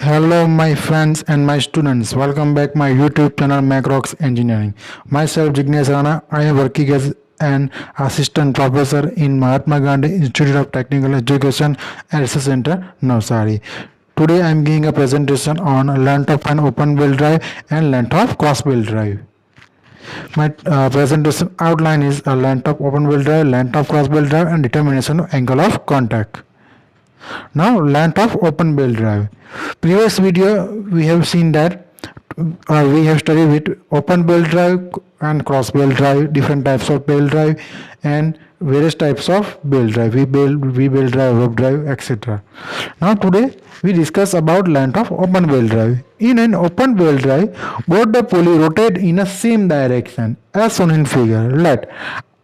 Hello my friends and my students. Welcome back my YouTube channel Macrox Engineering. Myself Jignesh Rana. I am working as an assistant professor in Mahatma Gandhi Institute of Technical Education and Research Center, Navsari. Today I am giving a presentation on length of an open wheel drive and length of cross wheel drive. My presentation outline is a length of open wheel drive, length of cross wheel drive and determination of angle of contact. Now length of open wheel drive. Previous video we have seen that we have studied with open wheel drive and cross wheel drive, different types of wheel drive and various types of wheel drive, wheel drive, rope drive, etc. Now today we discuss about length of open wheel drive. In an open wheel drive, both the pulley rotate in a same direction as shown in figure. Let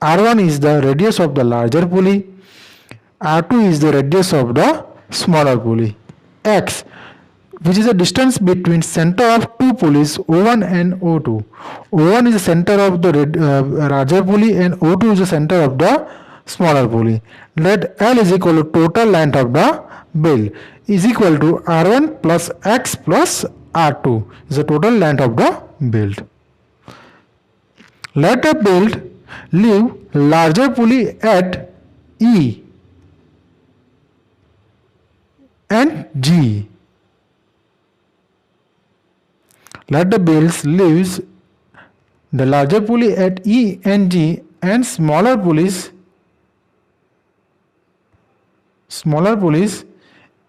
R1 is the radius of the larger pulley, R2 is the radius of the smaller pulley. X, which is the distance between center of two pulleys O1 and O2. O1 is the center of the larger pulley and O2 is the center of the smaller pulley. Let L is equal to total length of the wheel is equal to R1 plus X plus R2 is the total length of the build. Let the build leave larger pulley at E and G. Let the builds leaves the larger pulley at E and G and smaller pulleys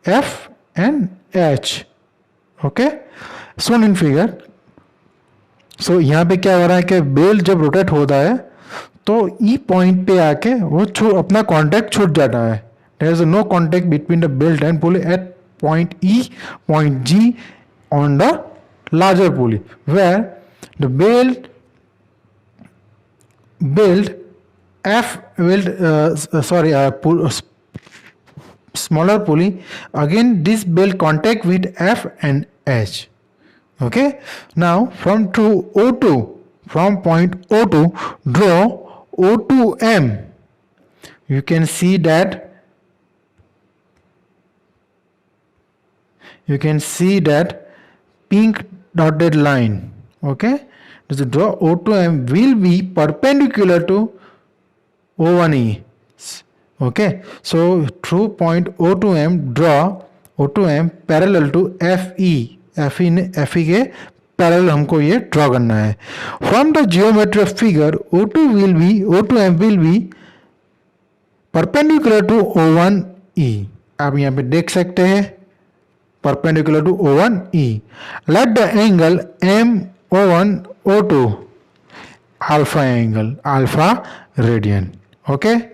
F and H. Okay, shown in figure. So यहाँ पे क्या हो रहा है कि belt जब rotate होता है तो ई पॉइंट पे आके वो अपना कांटेक्ट छूट जाता है. There is no contact between the belt and pulley at point E, point G on the larger pulley, where the belt F will smaller pulley, again this belt contact with F and H. Okay, now from point O2 draw O2M. You can see that pink dotted line. Okay, so draw O2M will be perpendicular to O1E. Okay, so through point O2M draw O2M parallel to FE. FE के parallel हमको ये draw करना है. From the geometry of figure O2M will be perpendicular to O1E. आप यहाँ पे देख सकते हैं perpendicular to O1E. Let the angle MO1O2 alpha angle, alpha radian. Okay.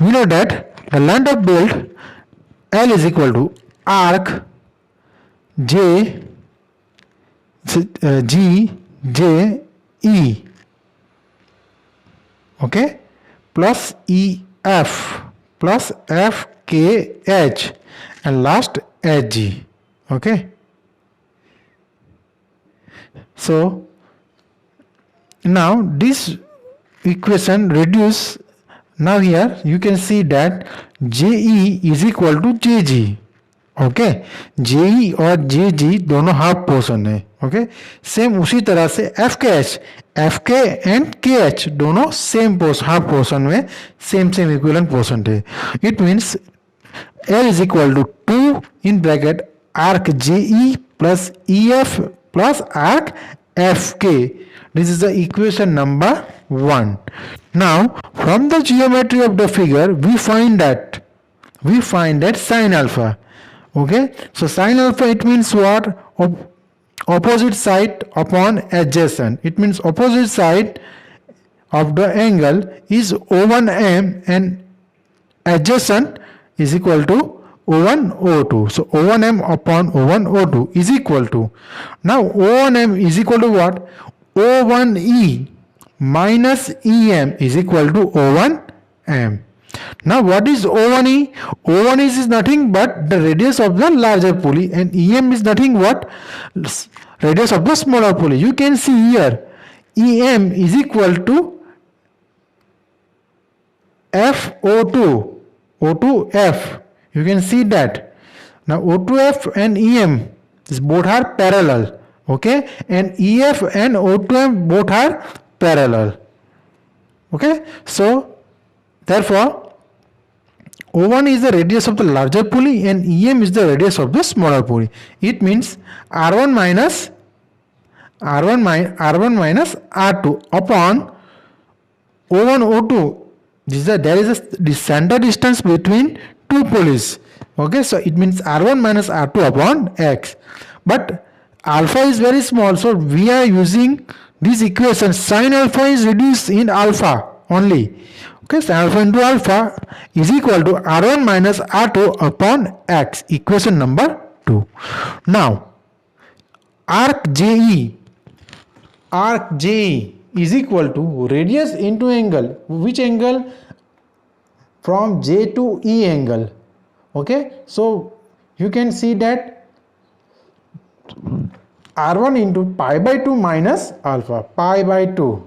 We know that the length of build L is equal to arc G J E, okay, plus EF plus FKH and last HG. Okay, so now this equation reduce. Now here you can see that JE is equal to JG. Okay, JE और J G दोनों half portion है. Okay, same उसी तरह से F K and K H दोनों same half portion में same equivalent portion है. It means L is equal to 2 in bracket arc JE plus E F plus arc F K. This is the equation number 1. Now from the geometry of the figure we find that sin alpha. Okay, so sin alpha, it means what? Opposite side upon adjacent. It means opposite side of the angle is O1M and adjacent is equal to O1 O2. So O1M upon O1 O2 is equal to, now O1M is equal to what? O1E minus EM is equal to O1M. Now what is O1E? O1 is nothing but the radius of the larger pulley and EM is nothing but radius of the smaller pulley. You can see here EM is equal to FO2, O2F. You can see that. Now O2F and EM, this both are parallel, okay, and EF and O2M both are parallel, okay. So therefore O1 is the radius of the larger pulley and EM is the radius of the smaller pulley. It means R1 minus R2 upon O1 O2. There is the center distance between two pulleys. Okay, so it means R1 minus R2 upon X. But alpha is very small, so we are using this equation. Sin alpha is reduced in alpha only. Okay, so alpha into alpha is equal to R1 minus R2 upon X. Equation number 2. Now, arc JE is equal to radius into angle. Which angle? From J to E angle. Okay, so you can see that R1 into pi by 2 minus alpha, pi by 2,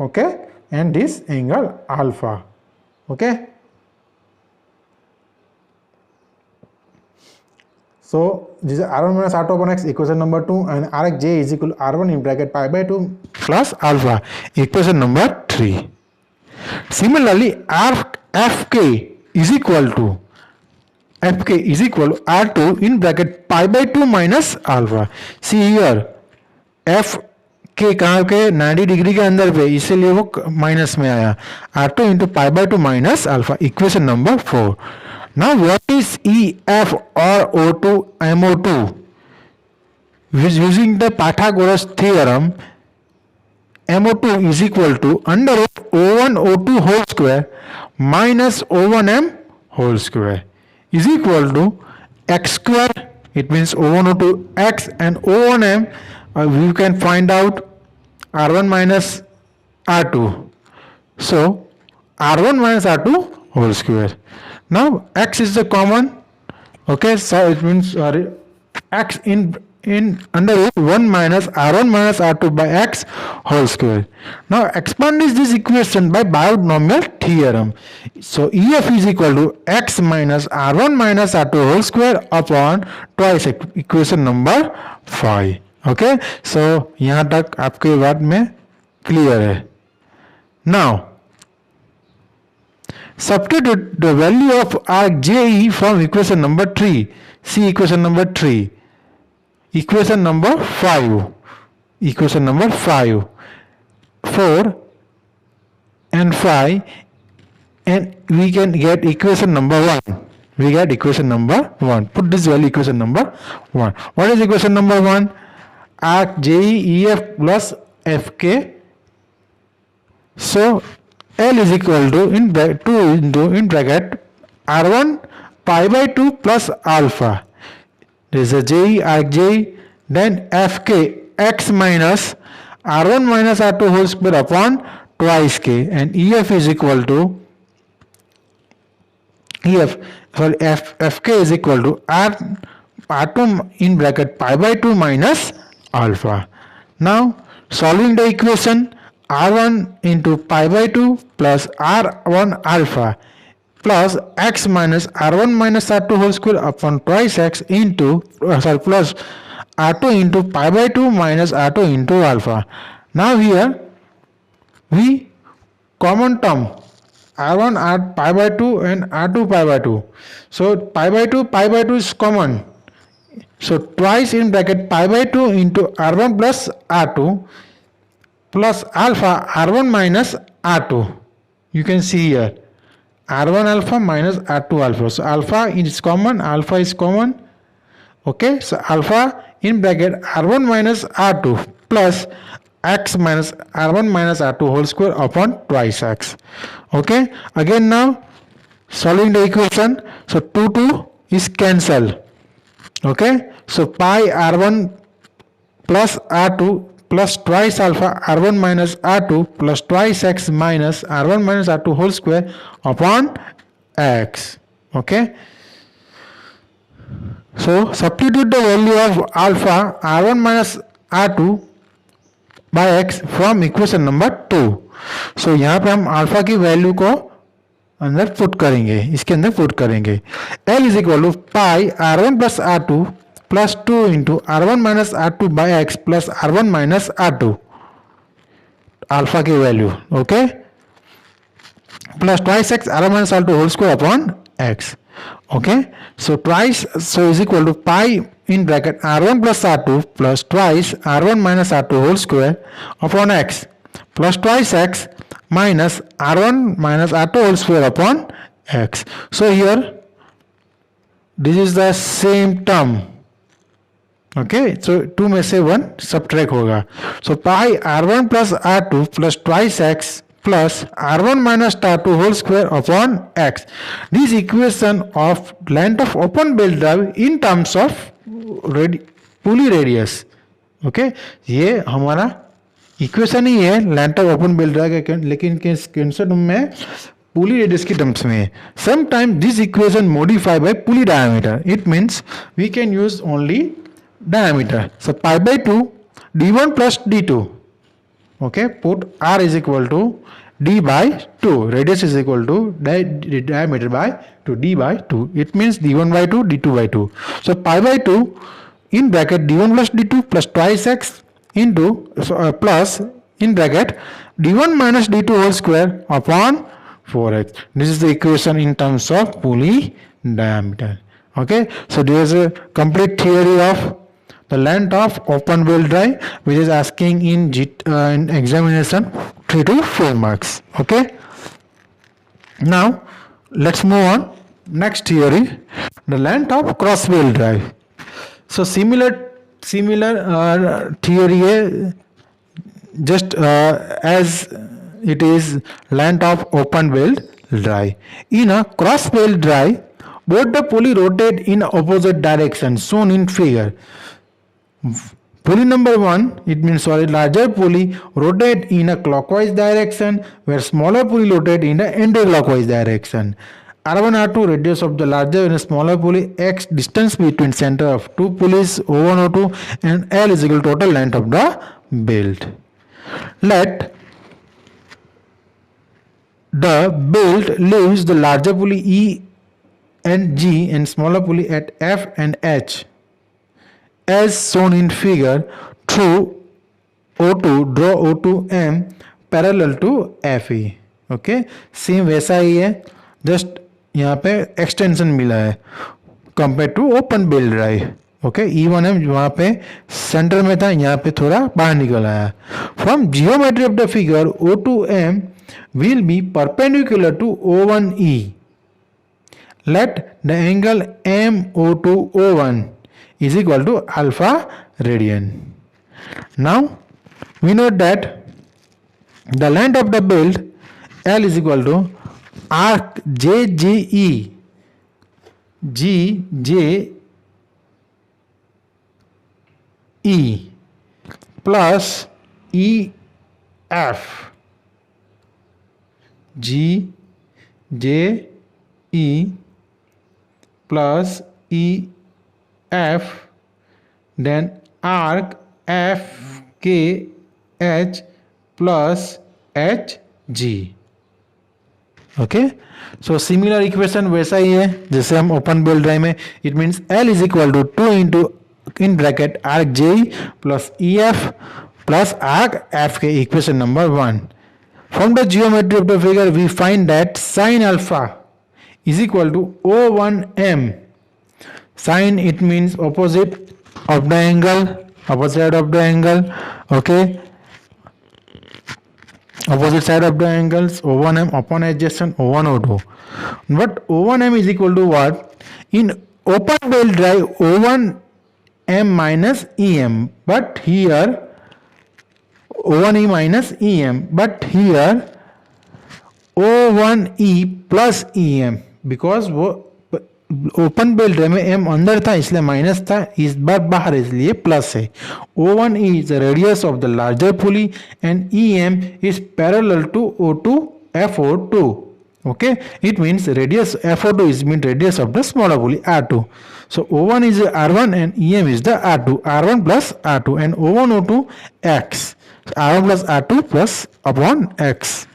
okay, and this angle alpha, okay. So this is R1 minus R2 upon X, equation number 2, and arc J is equal to R1 in bracket pi by 2 plus alpha, equation number 3. Similarly, arc FK is equal to R2 in bracket pi by 2 minus alpha. See here, FK कहाँ के 90 degree के अंदर पे, इसीलिए वो minus में आया. R2 into pi by 2 minus alpha, equation number 4. Now what is EF or O2 MO2? Using the Pythagoras theorem, MO2 is equal to under root O1 O2 whole square minus O1M whole square is equal to X square. It means O1 O2 X and O1M. We can find out R1 minus R2. So R1 minus R2 whole square. Now X is the common. Okay, so it means X in under root 1 minus R1 minus R2 by X whole square. Now expand this equation by binomial theorem. So EF is equal to X minus R1 minus R2 whole square upon twice equation number 5. Okay, so यहाँ तक आपके बात में clear है. Now substitute the value of arc JE from equation number 3. See equation number 3. Equation number 5. 4 and 5, and we can get equation number 1. Put this value equation number 1. What is equation number 1? Arc JE EF plus FK. So L is equal to in bracket R1 pi by 2 plus alpha. This is a JE, arc JE, then FK X minus R1 minus R2 whole square upon twice K, and EF is equal to FK is equal to R2 in bracket pi by 2 minus alpha. Now solving the equation, R1 into pi by 2 plus R1 alpha plus X minus R1 minus R2 whole square upon twice X into plus R2 into pi by 2 minus R2 into alpha. Now here we common term R1 pi by 2 and R2 pi by 2. So pi by 2 is common. So twice in bracket pi by 2 into R1 plus R2 plus alpha R1 minus R2. You can see here R1 alpha minus R2 alpha. So alpha is common, alpha is common. Okay, so alpha in bracket R1 minus R2 plus X minus R1 minus R2 whole square upon twice X. Okay, again now solving the equation. So 2 is cancelled. Okay, so pi R1 plus R2 plus twice alpha R1 minus R2 plus twice X minus R1 minus R2 whole square upon X. Okay, So substitute the value of alpha r1 minus r2 by x from equation number 2. So यहाँ पे हम alpha की value को अंदर put करेंगे, इसके अंदर put करेंगे. L is equal to pi r1 plus r2 plus 2 into r1 minus r2 by x plus r1 minus r2 alpha की value. Okay, plus twice x r1 minus r2 whole square upon x. Okay, so twice, so is equal to pi in bracket r1 plus r2 plus twice r1 minus r2 whole square upon x plus twice x minus r1 minus r2 whole square upon x. So here this is the same term. Okay, so 2 में से 1 subtract होगा. So pi r1 plus r2 plus twice x plus r1 minus r2 whole square upon x. This equation of length of open belt drive in terms of pulley radius. Okay, ये हमारा equation ही है length of open belt drive का, लेकिन concept में पुली radius की terms में है. Sometime this equation modify by pulley diameter. It means we can use only diameter. So pi by 2 d1 plus d2. Okay, put r is equal to d by 2, radius is equal to diameter by 2, d by 2. It means d1 by 2, d2 by 2. So pi by 2 in bracket d1 plus d2 plus twice x into plus in bracket d1 minus d2 whole square upon 4x. This is the equation in terms of pulley diameter. Okay, so there is a complete theory of the length of open wheel drive, which is asking in examination 3 to 4 marks. Okay, now let's move on. Next theory, the length of cross wheel drive. So similar theory है, just as it is length of open wheel drive. In a cross wheel drive, both the pulley rotate in opposite direction shown in figure. Pulley number 1, it means larger pulley rotate in a clockwise direction, where smaller pulley rotate in the anti-clockwise direction. R1 R2 radius of the larger and smaller pulley, x distance between center of two pulleys O1 O2, and L is equal to total length of the belt. Let the belt leaves the larger pulley E and G and smaller pulley at F and H as shown in figure through O2, draw O2M parallel to FE. Okay, same वैसा ही है, just यहाँ पे extension मिला है compare to open belt drive. Okay, E1M वहाँ पे centre में था, यहाँ पे थोड़ा बाहर निकल आया. From geometry of the figure O2M will be perpendicular to O1E. Let the angle MO2O1 is equal to alpha radian. Now we know that the length of the belt L is equal to arc JJE plus EF GJE plus EF, then arc FKH plus HG. Okay, so similar equation वैसा ही है जैसे हम open belt drive में. It means L is equal to 2 into in bracket arc JE plus EF plus arc F K equation number 1. From the geometry of the figure we find that sine alpha is equal to O1M. Sin, it means opposite of the angle, opposite side of the angle. Okay, opposite side of the angles O1M upon adjacent O1 O2. But O1M is equal to what? In open belt drive O1M minus EM, but here O1E minus EM, but here O1E plus EM, because वो open belt में M अंदर था इसलिए minus था, इस बार बाहर इसलिए plus है. O1 is the radius of the larger pulley and EM is parallel to O2 FO2. Okay, it means radius FO2 is mean radius of the smaller pulley R2. So O1 is R1 and EM is the R2, R1 plus R2, and O1 O2 X. So R1 plus R2 plus upon X.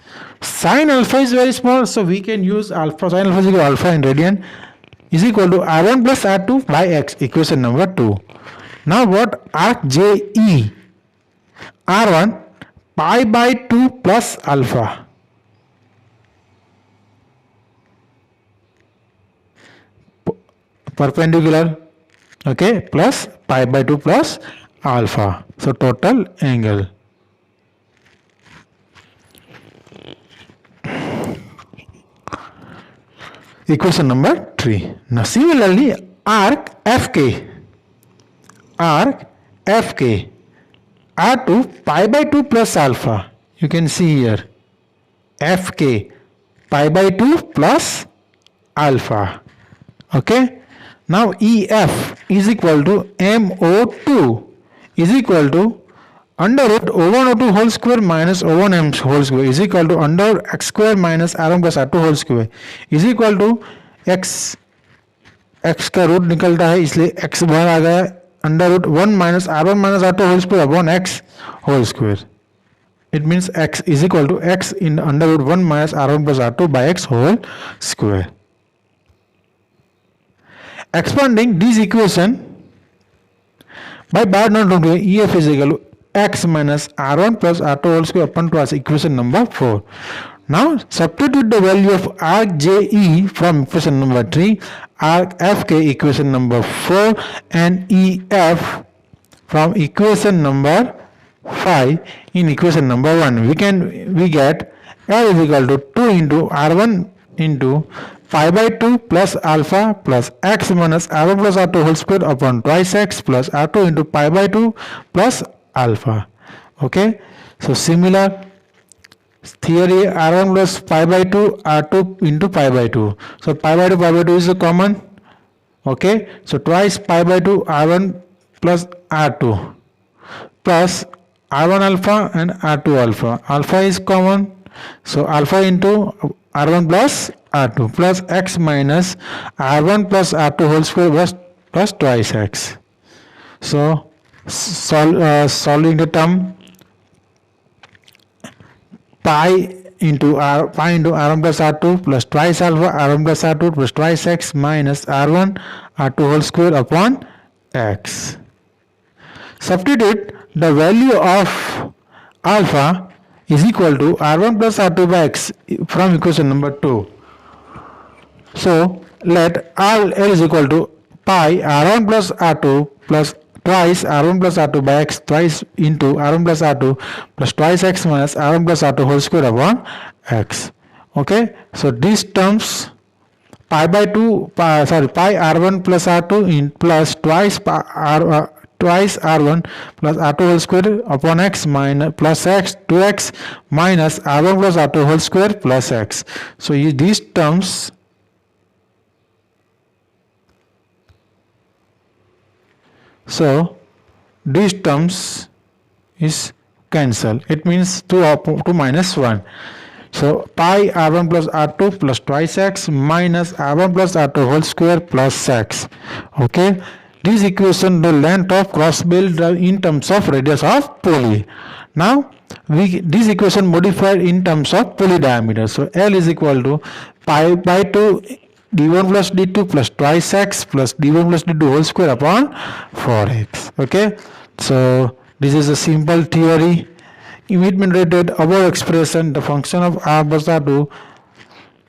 Sin alpha is very small, so we can use alpha. Sin alpha is equal to alpha in radian is equal to R1 plus R2 by X, equation number 2. Now what arc JE? R1 pi by 2 plus alpha. Perpendicular, okay, plus pi by 2 plus alpha. So total angle. Equation number 3. Now similarly, arc FK R2 pi by 2 plus alpha. You can see here FK pi by 2 plus alpha. Okay. Now EF is equal to MO2 is equal to under root O1 O2 whole square minus O1 M whole square is equal to under X square minus R1 plus R2 whole square is equal to X का root निकलता है इसलिए X बाहर आ गया under root 1 minus R1 minus R2 whole square upon X whole square. It means X is equal to X in under root 1 minus R1 plus R2 by X whole square. Expanding this equation by Barnard notation, EF is equal to X minus R1 plus R2 whole square upon 2 as equation number 4. Now substitute the value of arc JE from equation number 3, arc FK equation number 4, and EF from equation number 5 in equation number 1. We get L is equal to 2 into R1 into pi by 2 plus alpha plus X minus R1 plus R2 whole square upon twice X plus R2 into pi by 2 plus alpha. Okay, so similar theory, R1 plus pi by 2 R2 into pi by 2. So pi by 2 is a common. Okay, so twice pi by 2 R1 plus R2 plus R1 alpha and R2 alpha. Alpha is common, so alpha into R1 plus R2 plus X minus R1 plus R2 whole square plus twice X. So solving the term, pi into R1 plus R2 plus twice alpha R1 plus R2 plus twice X minus R1 R2 whole square upon X. Substitute the value of alpha is equal to R1 plus R2 by X from equation number 2. So let L is equal to pi R1 plus R2 plus twice R1 plus R2 by X twice into R1 plus R2 plus twice X minus R1 plus R2 whole square upon X. Okay, so these terms pi R1 plus R2 in plus twice R1 plus R2 whole square upon X minus plus X 2X minus R1 plus R2 whole square plus X. So these terms is cancel. It means 2 minus 1. So pi R1 plus R2 plus twice X minus R1 plus R2 whole square plus X. Okay, this equation the length of cross belt in terms of radius of pulley. Now this equation modified in terms of pulley diameter. So L is equal to pi by 2 d1 plus d2 plus twice X plus d1 plus d2 whole square upon 4X. Okay, so this is a simple theory. Immediately related above expression, the function of R plus R2,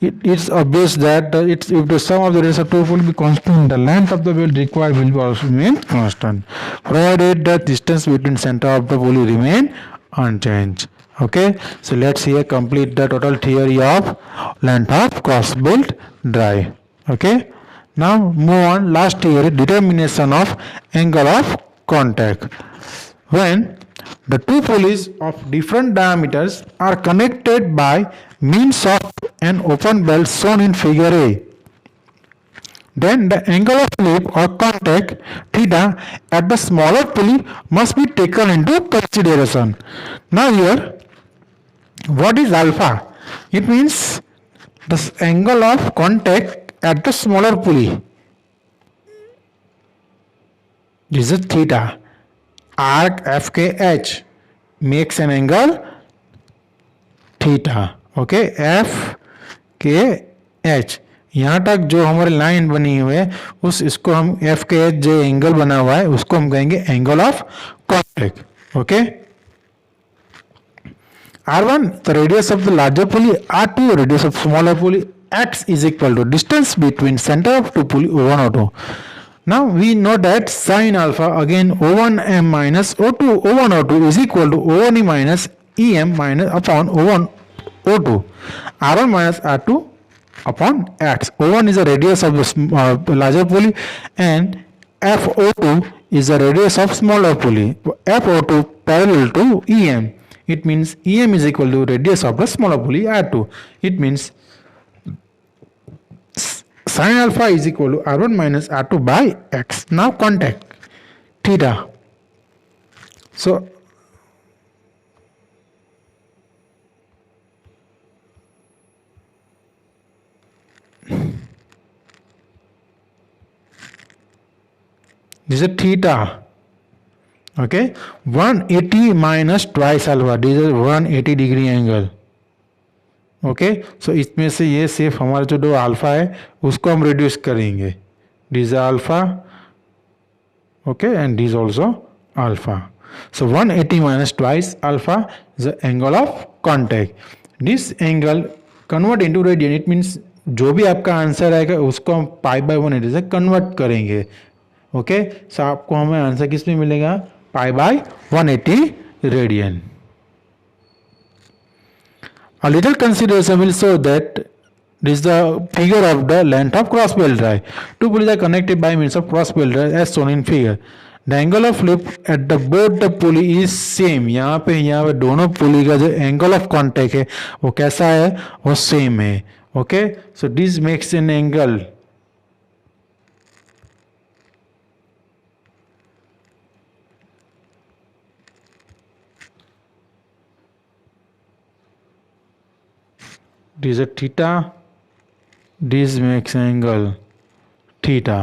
it's obvious that if the sum of the radius of two will be constant, the length of the belt required will also remain constant, provided the distance between center of the pulley remain unchanged. Okay, so let's here complete the total theory of length of cross belt drive. Okay, now move on. Last theory, determination of angle of contact. When the two pulleys of different diameters are connected by means of an open belt shown in figure A, then the angle of slip or contact theta at the smaller pulley must be taken into consideration. Now here, what is alpha? It means the angle of contact at the smaller pulley, this is theta. Arc FKH makes an angle theta. Okay, FKH, यहाँ तक जो हमारी line बनी हुई है इसको हम FKH जो एंगल बना हुआ है उसको हम कहेंगे angle of contact. Okay, R1 the radius of the larger pulley, R2 radius of smaller pulley, X is equal to distance between center of two pulley O1 O2. Now we know that sin alpha again O1M minus O2 O1 O2 is equal to O1E minus EM minus upon O1 O2, R1 minus R2 upon X. O1 is the radius of the larger pulley and FO2 is the radius of smaller pulley. FO2 parallel to EM. It means EM is equal to radius of the smaller pulley R2. It means sin alpha is equal to R1 minus R2 by X. Now contact theta. So this is theta. Okay, 180 minus twice alpha. This is 180 degree angle. Okay, सो इसमें से ये सिर्फ हमारा जो दो alpha है उसको हम रिड्यूस करेंगे. This alpha, okay, and this also alpha. So 180 minus twice alpha is the angle of contact. This angle convert into radian. It means जो भी आपका आंसर आएगा उसको हम पाई बाय 180 से कन्वर्ट करेंगे. ओके, सो आपको हमें आंसर किस में मिलेगा? पाई by 180 radian. A little consideration will show that this is the figure of the length of cross belt drive. Two pulleys are connected by means of cross belt drive as shown in figure. The angle of lift at the both the pulley is same. यहाँ पे दोनों पुली का जो angle of contact है वो कैसा है? वो सेम है. Okay, so this makes an angle this is theta, this makes angle theta.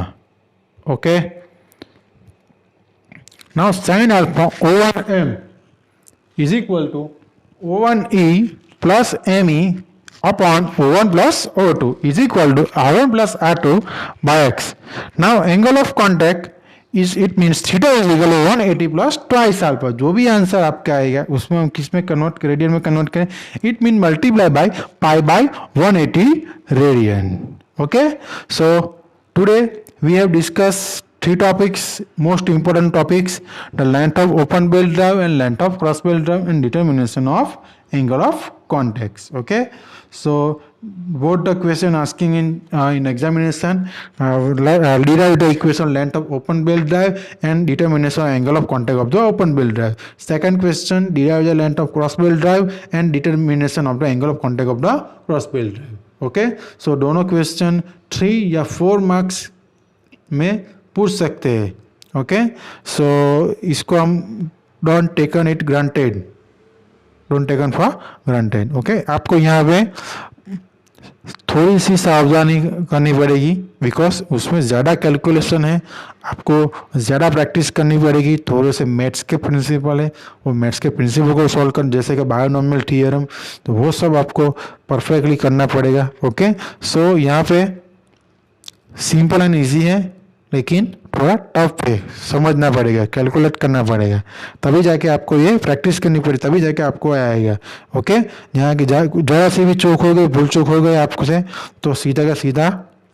Okay, now sin alpha O1M is equal to O1E plus ME upon O1 plus O2 is equal to R1 plus R2 by X. Now angle of contact is, it means theta is equal to 180 plus twice alpha. जो भी answer आपका आएगा उसमें हम किस में convert करें? Radian में कन्वर्ट करें. It mean multiply by pi by 180 radian. Okay, so today we have discuss 3 topics, most important topics: the length of open belt drive and length of cross belt drive and determination of angle of contacts. Okay, so both the question asking in examination, derive the equation length of open belt drive and determination of angle of contact of the open belt drive. Second question, derive the length of cross belt drive and determination of the angle of contact of the cross belt drive. Okay, so दोनों question 3 या 4 marks में पूछ सकते हैं. Okay, सो इसको हम don't taken it granted, don't taken for granted. Okay, आपको यहाँ पे थोड़ी सी सावधानी करनी पड़ेगी बिकॉज उसमें ज़्यादा कैलकुलेशन है. आपको ज़्यादा प्रैक्टिस करनी पड़ेगी. थोड़े से मैथ्स के प्रिंसिपल है, वो मैथ्स के प्रिंसिपल को सॉल्व कर, जैसे कि बायोनॉमिनल थ्योरम, तो वो सब आपको परफेक्टली करना पड़ेगा. ओके, सो यहाँ पे सिंपल एंड ईजी है लेकिन थोड़ा टफ है, समझना पड़ेगा, कैलकुलेट करना पड़ेगा, तभी जाके आपको ये प्रैक्टिस करनी पड़ेगी, तभी जाके आपको आएगा. ओके, यहाँ की ज़रा सी भी चूक हो गई, भूल चूक हो गई आपको से, तो सीधा का सीधा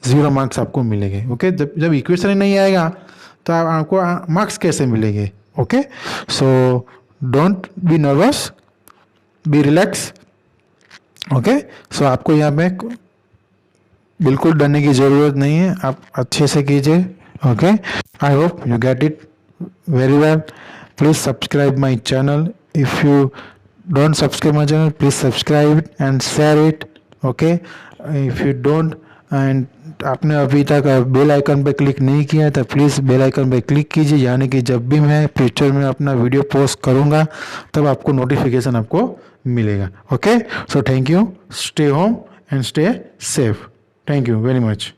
0 मार्क्स आपको मिलेंगे. ओके, जब इक्वेशन ही नहीं आएगा तो आपको मार्क्स कैसे मिलेंगे? Okay, so don't be nervous, be relax. Okay, so आपको यहाँ पे बिल्कुल डरने की ज़रूरत नहीं है, आप अच्छे से कीजिए. Okay, I hope you get it very well. Please subscribe my channel. If you don't subscribe my channel, please subscribe it and share it. Okay, if you don't and आपने अभी तक बेल आइकन पे click नहीं किया तो please bell icon पे click कीजिए, यानी कि जब भी मैं फ्यूचर में अपना वीडियो पोस्ट करूँगा तब आपको नोटिफिकेशन आपको मिलेगा. Okay, so thank you, stay home and stay safe. Thank you very much.